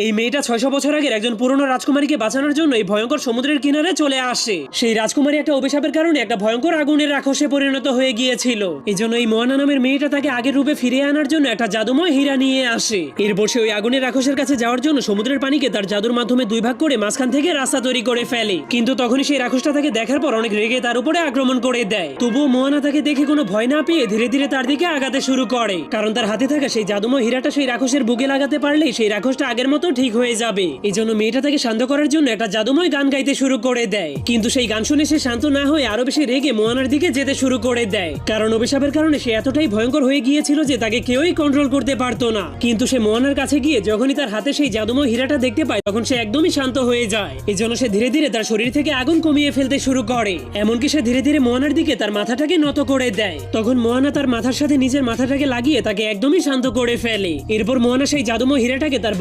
এই মেয়েটা 600 বছর আগের একজন পুরনো রাজকুমারীকে বাঁচানোর জন্য এই ভয়ঙ্কর সমুদ্রের কিনারে চলে আসে। সেই রাজকুমারী একটা অভিশাপের কারণে একটা ভয়ঙ্কর আগুনের রাক্ষসে পরিণত হয়ে গিয়েছিল। এই জন্য এই মোয়ানা নামের মেয়েটা তাকে আগের রূপে ফিরিয়ে আনার জন্য একটা জাদুময় হীরা নিয়ে আসে। এরপর সে ওই আগুনের রাক্ষসের কাছে যাওয়ার জন্য সমুদ্রের পানিকে তার জাদুর মাধ্যমে দুই ভাগ করে মাঝখান থেকে রাস্তা তৈরি করে ফেলে। কিন্তু তখনই সেই রাক্ষসটা তাকে দেখার পর অনেক রেগে তার উপরে আক্রমণ করে দেয়। তবুও মোয়ানা তাকে দেখে কোনো ভয় না পেয়ে ধীরে ধীরে তার দিকে আগাতে শুরু করে, কারণ তার হাতে থাকা সেই জাদুময় হীরাটা সেই রাক্ষসের বুকে লাগাতে পারলেই সেই রাক্ষসটা আগের মতো ঠিক হয়ে যাবে। এই জন্য মেয়েটা তাকে শান্ত করার জন্য একটা জাদুময় গান গাইতে শুরু করে দেয়। কিন্তু সেই গান শুনে সে শান্ত না হয়ে আরো বেশি রেগে মোয়ানার দিকে যেতে শুরু করে দেয়, কারণ অভিশাপের কারণে সে এতটাই ভয়ঙ্কর হয়ে গিয়েছিল যে তাকে কেউই কন্ট্রোল করতে পারতো না। কিন্তু সে মোয়ানার কাছে গিয়ে যখনই তার হাতে সেই জাদুময় হীরাটা দেখতে পায় তখন সে একদমই শান্ত হয়ে যায়। এই জন্য সে ধীরে ধীরে তার শরীর থেকে আগুন কমিয়ে ফেলতে শুরু করে। এমনকি সে ধীরে ধীরে মোয়ানার দিকে তার মাথাটাকে নত করে দেয়। তখন মোয়ানা তার মাথার সাথে নিজের মাথাটাকে লাগিয়ে তাকে একদমই শান্ত করে ফেলে। এরপর মোয়ানা সেই জাদুময় হীরাটাকে তার